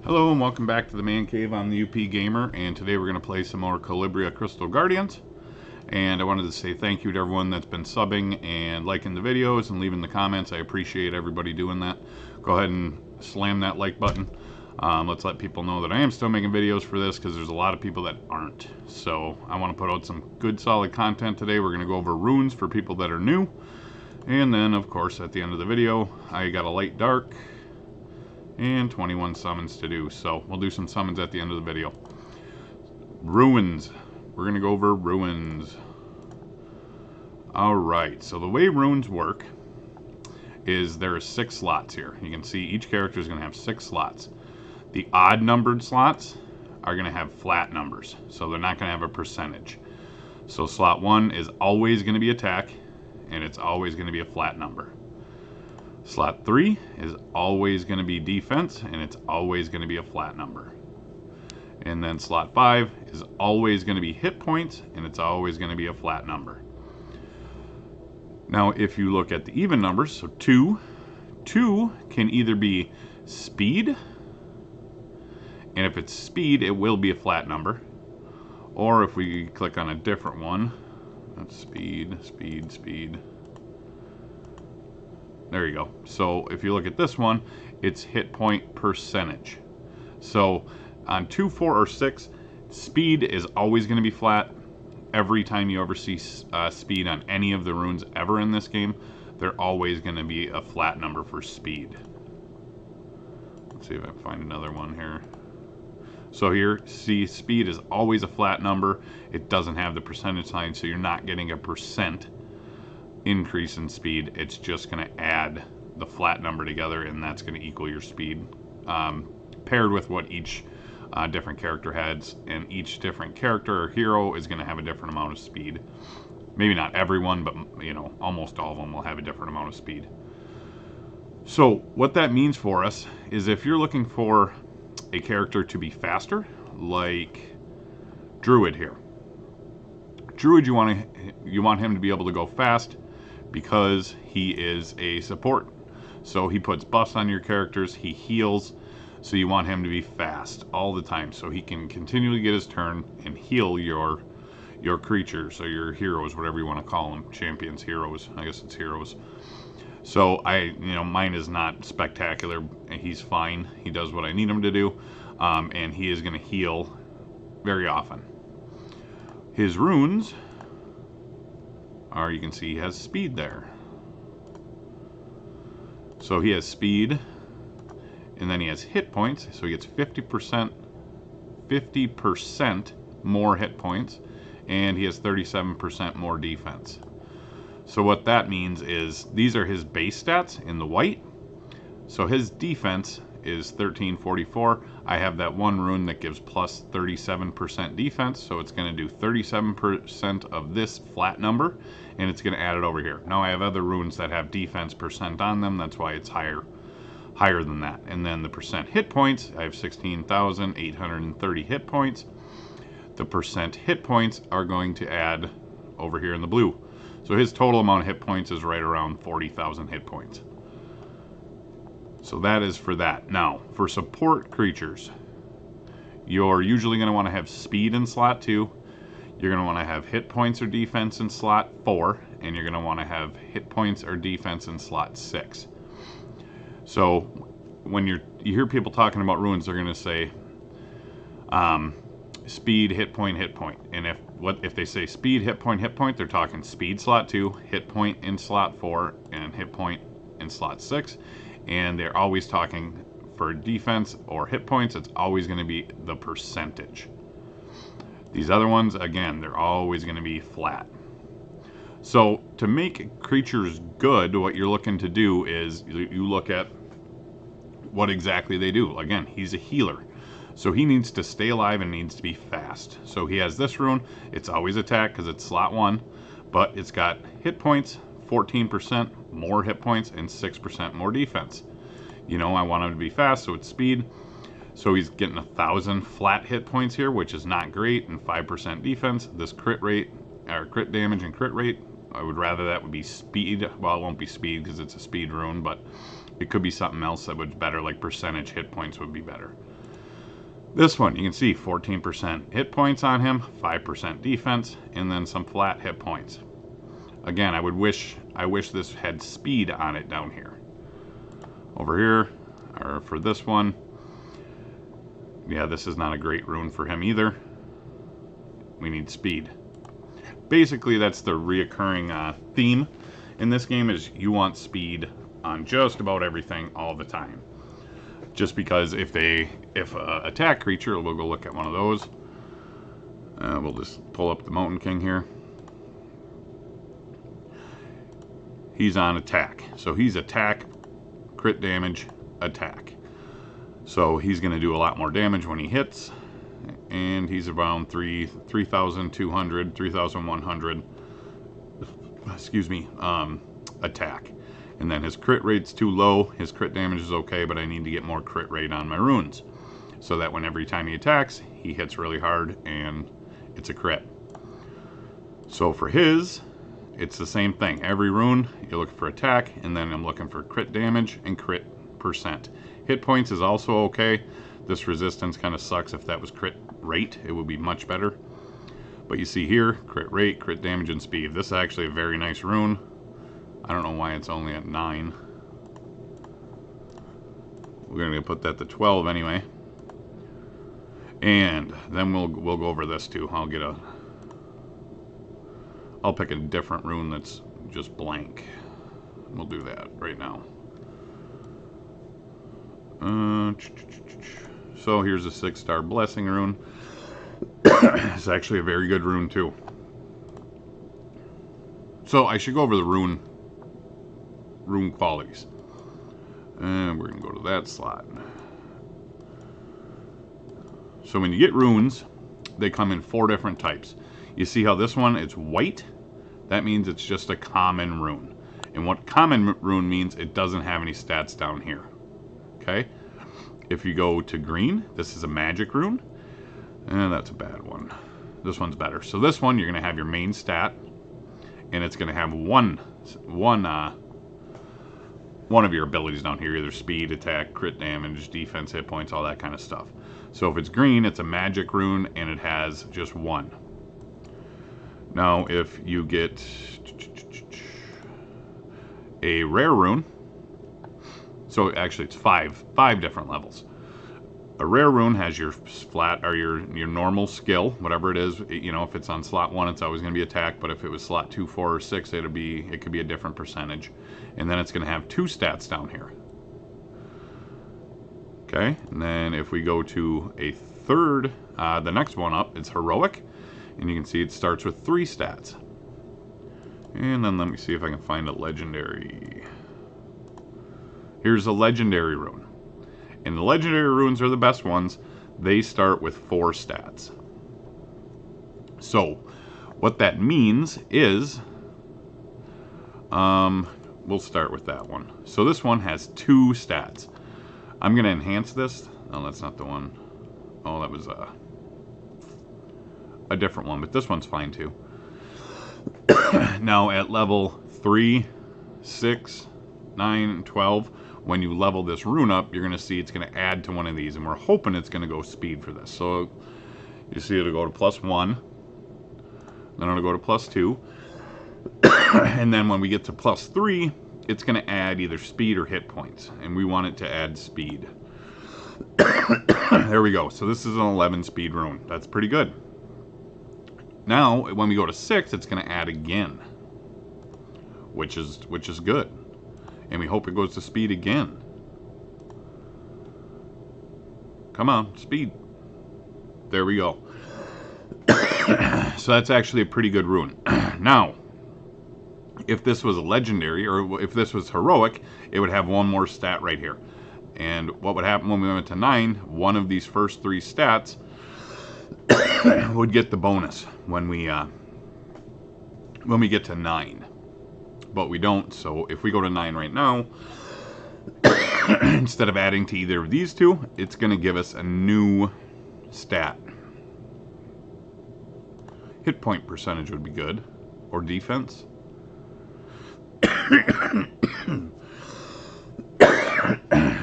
Hello and welcome back to the Man Cave. I'm the UP Gamer, and today we're going to play some more Calibria Crystal Guardians. And I wanted to say thank you to everyone that's been subbing and liking the videos and leaving the comments. I appreciate everybody doing that. Go ahead and slam that like button. Let's let people know that I am still making videos for this because there's a lot of people that aren't. So I want to put out some good solid content today. We're going to go over runes for people that are new. And then, of course, at the end of the video, I got a light dark and 21 summons to do, so we'll do some summons at the end of the video. Runes. We're going to go over runes. Alright, so the way runes work is there are 6 slots here. You can see each character is going to have 6 slots. The odd numbered slots are going to have flat numbers, so they're not going to have a percentage. So slot 1 is always going to be attack, and it's always going to be a flat number. Slot 3 is always going to be defense, and it's always going to be a flat number. And then slot 5 is always going to be hit points, and it's always going to be a flat number. Now, if you look at the even numbers, so 2 can either be speed, and if it's speed, it will be a flat number. Or if we click on a different one, that's speed. There you go. So if you look at this one, it's hit point percentage. So on 2, 4, or 6, speed is always going to be flat. Every time you ever see speed on any of the runes ever in this game, they're always going to be a flat number for speed. Let's see if I can find another one here. So here, see, speed is always a flat number. It doesn't have the percentage sign, so you're not getting a percent increase in speed. It's just going to add the flat number together, and that's going to equal your speed, paired with what each different character has, and each different character or hero is going to have a different amount of speed. Maybe not everyone, but you know, almost all of them will have a different amount of speed. So what that means for us is if you're looking for a character to be faster, like Druid here. Druid, you want him to be able to go fast because he is a support. So he puts buffs on your characters, he heals, so you want him to be fast all the time so he can continually get his turn and heal your creatures or your heroes, whatever you want to call them, champions, heroes, I guess it's heroes. So mine is not spectacular. He's fine. He does what I need him to do, and he is going to heal very often. His runes are, you can see he has speed there. So he has speed, and then he has hit points, so he gets 50% more hit points, and he has 37% more defense. So what that means is these are his base stats in the white. So his defense is 1344. I have that one rune that gives plus 37% defense, so it's going to do 37% of this flat number, and it's going to add it over here. Now I have other runes that have defense percent on them, that's why it's higher than that. And then the percent hit points, I have 16,830 hit points. The percent hit points are going to add over here in the blue. So his total amount of hit points is right around 40,000 hit points. So that is for that. Now, for support creatures, you're usually going to want to have speed in slot 2. You're going to want to have hit points or defense in slot 4. And you're going to want to have hit points or defense in slot 6. So when you hear people talking about runes, they're going to say speed, hit point. And if they say speed, hit point, they're talking speed slot 2, hit point in slot 4, and hit point in slot 6. And they're always talking for defense or hit points, it's always going to be the percentage. These other ones, again, they're always going to be flat. So to make creatures good, what you're looking to do is you look at what exactly they do. Again, he's a healer. So he needs to stay alive and needs to be fast. So he has this rune. It's always attack because it's slot 1, but it's got hit points, 14% more hit points, and 6% more defense. I want him to be fast, so it's speed. So he's getting 1,000 flat hit points here, which is not great, and 5% defense. This crit rate, or crit damage and crit rate, I would rather that would be speed. Well, it won't be speed because it's a speed rune, but it could be something else that would be better, like percentage hit points would be better. This one, you can see 14% hit points on him, 5% defense, and then some flat hit points. Again, I wish this had speed on it down here. Over here, or for this one, yeah, this is not a great rune for him either. We need speed. Basically, that's the reoccurring theme in this game, is you want speed on just about everything all the time. Just because if a attack creature, we'll go look at one of those. We'll just pull up the Mountain King here. He's on attack. So he's attack, crit damage, attack. So he's going to do a lot more damage when he hits. And he's around 3,200, 3,100, excuse me, attack. And then his crit rate's too low. His crit damage is okay, but I need to get more crit rate on my runes, so that when every time he attacks, he hits really hard and it's a crit. So for his, it's the same thing. Every rune, you're looking for attack, and then I'm looking for crit damage and crit percent. Hit points is also okay. This resistance kind of sucks. If that was crit rate, it would be much better. But you see here, crit rate, crit damage, and speed. This is actually a very nice rune. I don't know why it's only at 9. We're going to put that to 12 anyway. And then we'll go over this too. I'll pick a different rune that's just blank. We'll do that right now. So here's a 6-star blessing rune. It's actually a very good rune too. So I should go over the rune qualities. And we're going to go to that slot. So when you get runes, they come in 4 different types. You see how this one, it's white? That means it's just a common rune. And what common rune means, it doesn't have any stats down here. Okay? If you go to green, this is a magic rune. And that's a bad one. This one's better. So this one, you're going to have your main stat. And it's going to have one of your abilities down here, either speed, attack, crit damage, defense, hit points, all that kind of stuff. So if it's green, it's a magic rune, and it has just 1. Now, if you get a rare rune, so actually it's five different levels. A rare rune has your flat, or your normal skill, whatever it is. You know, if it's on slot 1, it's always going to be attack, but if it was slot 2, 4, or 6, it could be a different percentage. And then it's going to have 2 stats down here. Okay, and then if we go to a third, the next one up, it's heroic, and you can see it starts with 3 stats. And then let me see if I can find a legendary. Here's a legendary rune. And the legendary runes are the best ones. They start with 4 stats. So, what that means is, we'll start with that one. So this one has 2 stats. I'm going to enhance this. Oh, that's not the one. Oh, that was a different one, but this one's fine too. Now at level 3, 6, 9, 12, when you level this rune up, you're going to see it's going to add to one of these, and we're hoping it's going to go speed for this. So you see it'll go to +1, then it'll go to +2, and then when we get to +3, it's going to add either speed or hit points, and we want it to add speed. There we go. So this is an 11 speed rune. That's pretty good. Now, when we go to 6, it's going to add again, which is good. And we hope it goes to speed again. Come on, speed. There we go. So that's actually a pretty good rune. Now, if this was a legendary, or if this was heroic, it would have one more stat right here. And what would happen when we went to 9, one of these first 3 stats would get the bonus when we get to 9. But we don't, so if we go to 9 right now, instead of adding to either of these 2, it's going to give us a new stat. Hit point percentage would be good, or defense.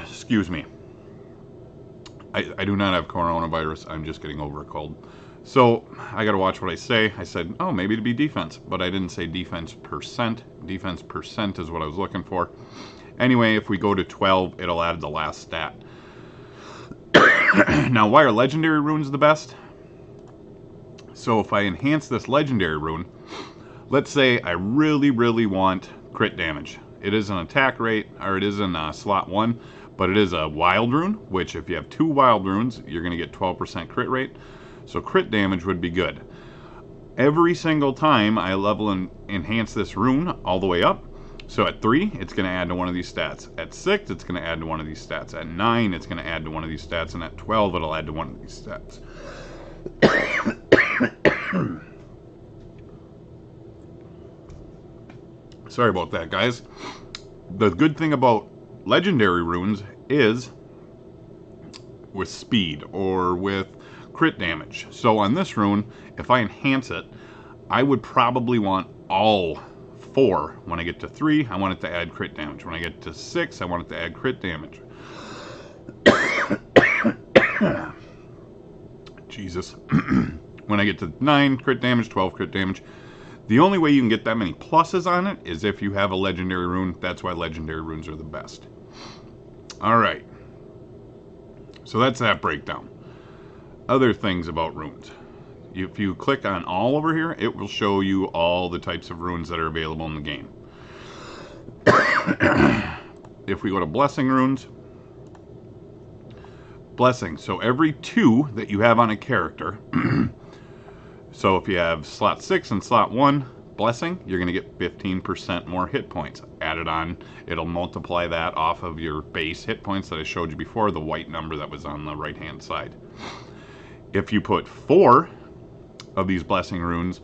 Excuse me. I do not have coronavirus. I'm just getting over a cold. So I got to watch what I say. I said, oh, maybe it'd be defense, but I didn't say defense percent. Defense percent is what I was looking for. Anyway, if we go to 12, it'll add the last stat. Now, why are legendary runes the best? So if I enhance this legendary rune, let's say I really, really want crit damage. It is an attack rate, or it is in slot 1, but it is a wild rune, which if you have 2 wild runes, you're going to get 12% crit rate. So crit damage would be good. Every single time I level and enhance this rune all the way up, so at 3, it's going to add to one of these stats. At 6, it's going to add to one of these stats. At 9, it's going to add to one of these stats. And at 12, it'll add to one of these stats. Sorry about that, guys. The good thing about legendary runes is with speed or with crit damage. So on this rune, if I enhance it, I would probably want all 4. When I get to 3, I want it to add crit damage. When I get to 6, I want it to add crit damage. Jesus. When I get to 9, crit damage, 12 crit damage. The only way you can get that many pluses on it is if you have a legendary rune. That's why legendary runes are the best. Alright. So that's that breakdown. Other things about runes. If you click on all over here, it will show you all the types of runes that are available in the game. If we go to blessing runes, blessing. So every 2 that you have on a character, so if you have slot 6 and slot 1 blessing, you're going to get 15% more hit points added on. It'll multiply that off of your base hit points that I showed you before, the white number that was on the right hand side. If you put 4 of these blessing runes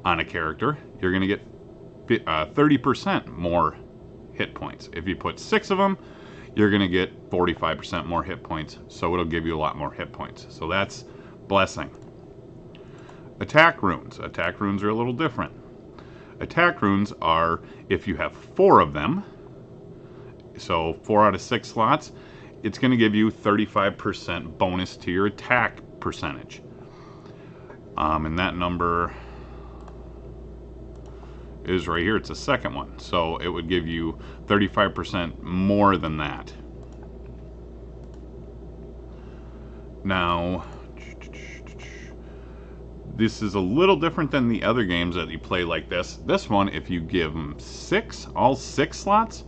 on a character, you're going to get 30% more hit points. If you put 6 of them, you're going to get 45% more hit points, so it'll give you a lot more hit points. So that's blessing. Attack runes. Attack runes are a little different. Attack runes are if you have 4 of them, so 4 out of 6 slots, it's going to give you 35% bonus to your attack percentage. And that number is right here. It's the second one. So it would give you 35% more than that. Now, this is a little different than the other games that you play like this. This one, if you give them 6, all 6 slots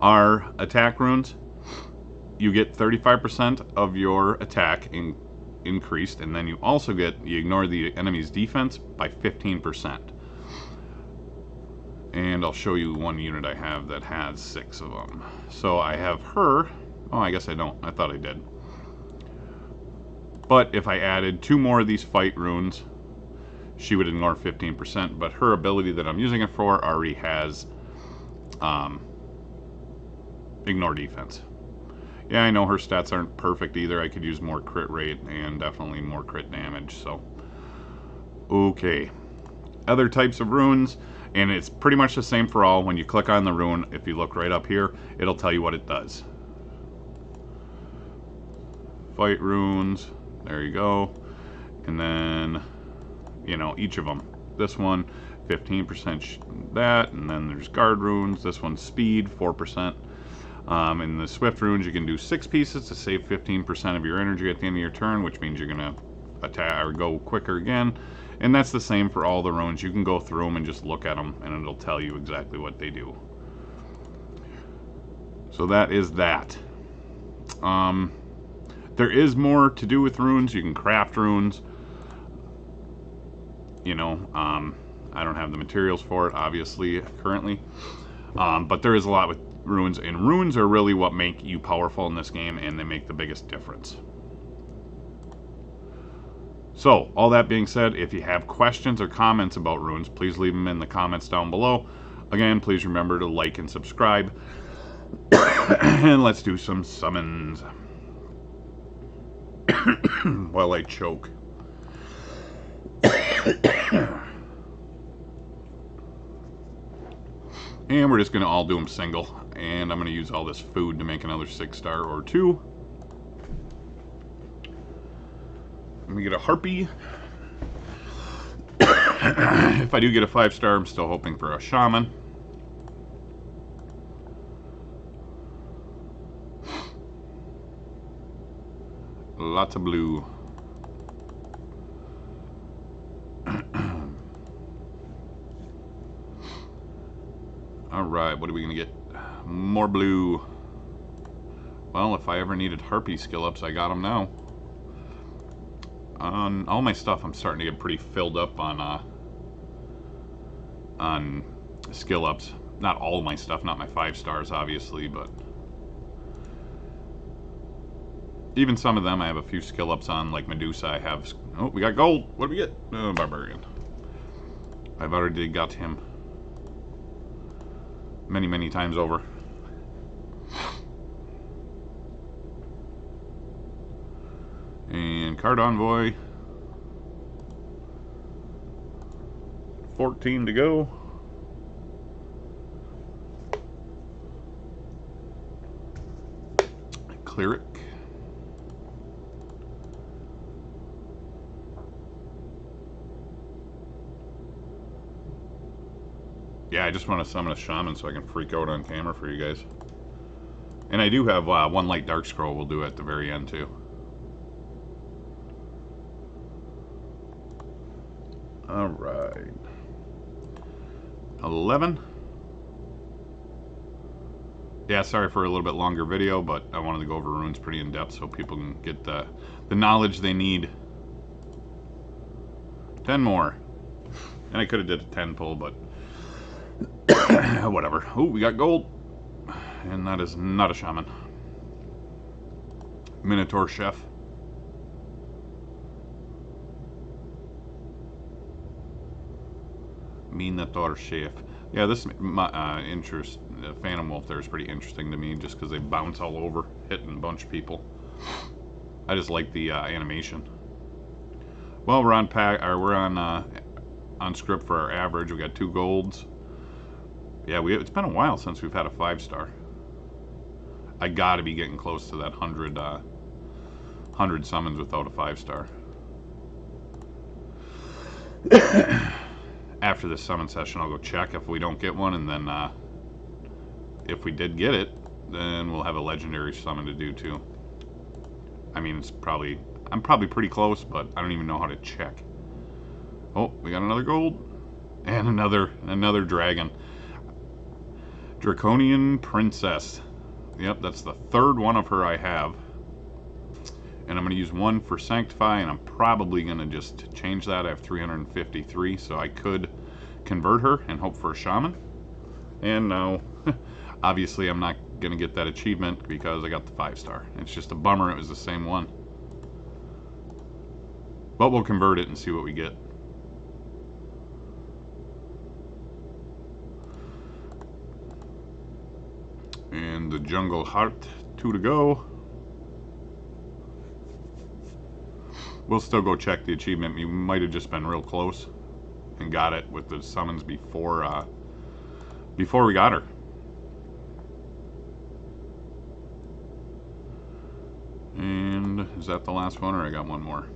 are attack runes, you get 35% of your attack increased, and then you also you ignore the enemy's defense by 15%. And I'll show you one unit I have that has 6 of them. So I have her. Oh, I guess I don't. I thought I did. But if I added 2 more of these fight runes, she would ignore 15%. But her ability that I'm using it for already has ignore defense. Yeah, I know her stats aren't perfect either. I could use more crit rate and definitely more crit damage. So, okay. Other types of runes, and it's pretty much the same for all. When you click on the rune, if you look right up here, it'll tell you what it does. Fight runes. There you go. And then, you know, each of them. This one, 15% that, and then there's guard runes. This one's speed, 4%. In the swift runes, you can do 6 pieces to save 15% of your energy at the end of your turn, which means you're going to attack or go quicker again. And that's the same for all the runes. You can go through them and just look at them, and it'll tell you exactly what they do. So that is that. There is more to do with runes. You can craft runes. You know, I don't have the materials for it, obviously, currently. But there is a lot with runes, and runes are really what make you powerful in this game, and they make the biggest difference. So, all that being said, if you have questions or comments about runes, please leave them in the comments down below. Again, please remember to like and subscribe. And let's do some summons. While I choke. And we're just going to all do them single. And I'm going to use all this food to make another 6-star or 2. Let me get a Harpy. If I do get a 5-star, I'm still hoping for a Shaman. Lots of blue. Alright, what are we going to get? More blue. Well, if I ever needed Harpy skill ups, I got them now. On all my stuff, I'm starting to get pretty filled up on skill ups. Not all my stuff, not my 5 stars, obviously, but even some of them I have a few skill ups on, like Medusa. I have. Oh, we got gold. What do we get? Oh, Barbarian. I've already got him many times over. And Card Envoy. 14 to go. Cleric. Yeah, I just want to summon a Shaman so I can freak out on camera for you guys. And I do have one light dark scroll we'll do at the very end too. Alright. 11. Yeah, sorry for a little bit longer video, but I wanted to go over runes pretty in depth so people can get the knowledge they need. 10 more. And I could have did a 10 pull, but whatever. Oh, we got gold. And that is not a Shaman. Minotaur Chef. Minotaur Chef. Yeah, this interest, Phantom Wolf there is pretty interesting to me just because they bounce all over, hitting a bunch of people. I just like the animation. Well, we're on script for our average. We got 2 golds. Yeah, it's been a while since we've had a 5-star. I gotta be getting close to that 100 summons without a 5-star. After this summon session, I'll go check if we don't get one, and then if we did get it, then we'll have a legendary summon to do too. I mean, I'm probably pretty close, but I don't even know how to check. Oh, we got another gold and another dragon. Draconian Princess. Yep, that's the 3rd one of her I have. And I'm going to use 1 for Sanctify, and I'm probably going to just change that. I have 353, so I could convert her and hope for a Shaman. And no, obviously I'm not going to get that achievement because I got the 5-star. It's just a bummer it was the same one. But we'll convert it and see what we get. And the Jungle Heart, 2 to go. We'll still go check the achievement. We might have just been real close and got it with the summons before we got her. And is that the last one, or I got one more?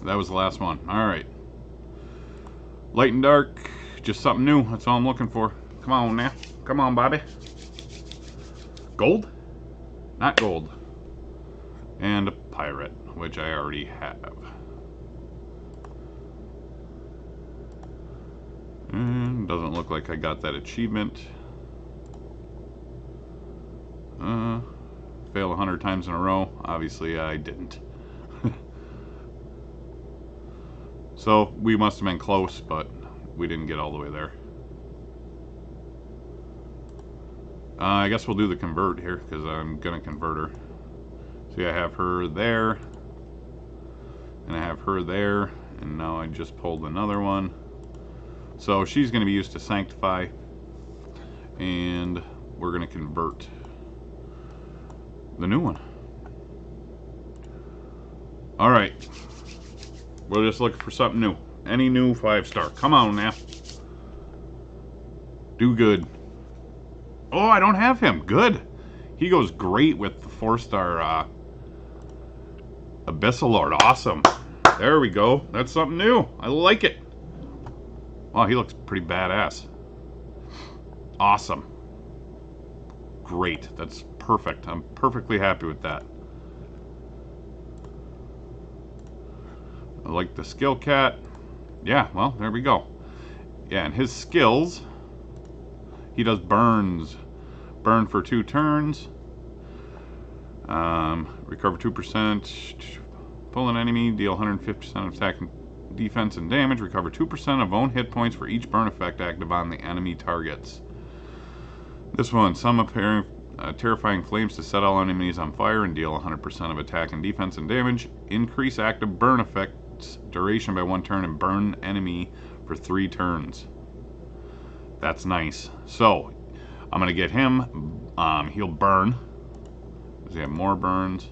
That was the last one. Alright. Light and dark. Just something new. That's all I'm looking for. Come on now. Come on, Bobby. Gold? Not gold. And a pirate, which I already have. And doesn't look like I got that achievement. Fail 100 times in a row. Obviously I didn't. So we must have been close, but we didn't get all the way there. I guess we'll do the convert here because I'm gonna convert her. See, I have her there, and I have her there, and now I just pulled another one. So she's going to be used to Sanctify, and we're going to convert the new one. Alright, we're just looking for something new. Any new 5-star. Come on now. Do good. Oh, I don't have him. Good. He goes great with the 4-star Abyssal Lord, awesome. There we go. That's something new. I like it. Wow, he looks pretty badass. Awesome. Great. That's perfect. I'm perfectly happy with that. I like the skill cat. Yeah, well, there we go. Yeah, and his skills, he does burns. Burn for 2 turns. Recover 2%. Pull an enemy, deal 150% of attack, defense, and damage. Recover 2% of own hit points for each burn effect active on the enemy targets. This one, some apparent terrifying flames to set all enemies on fire and deal 100% of attack and defense and damage. Increase active burn effects duration by 1 turn and burn enemy for 3 turns. That's nice. So, I'm going to get him. He'll burn. Does he have more burns?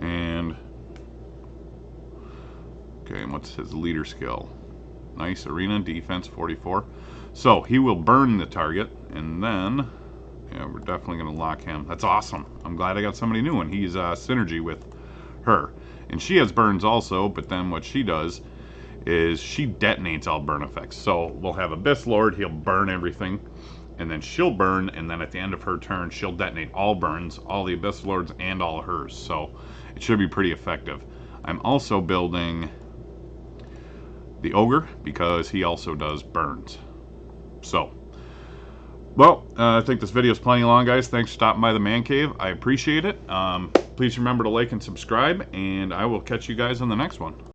And okay, and what's his leader skill? Nice. Arena defense 44. So he will burn the target, and then yeah, we're definitely going to lock him. That's awesome. I'm glad I got somebody new, and he's synergy with her. And she has burns also, but then what she does is she detonates all burn effects. So we'll have Abyss Lord, he'll burn everything, and then she'll burn, and then at the end of her turn, she'll detonate all burns, all the Abyss Lords, and all hers. So it should be pretty effective. I'm also building the Ogre, because he also does burns. So, well, I think this video is plenty long, guys. Thanks for stopping by the Man Cave. I appreciate it. Please remember to like and subscribe, and I will catch you guys on the next one.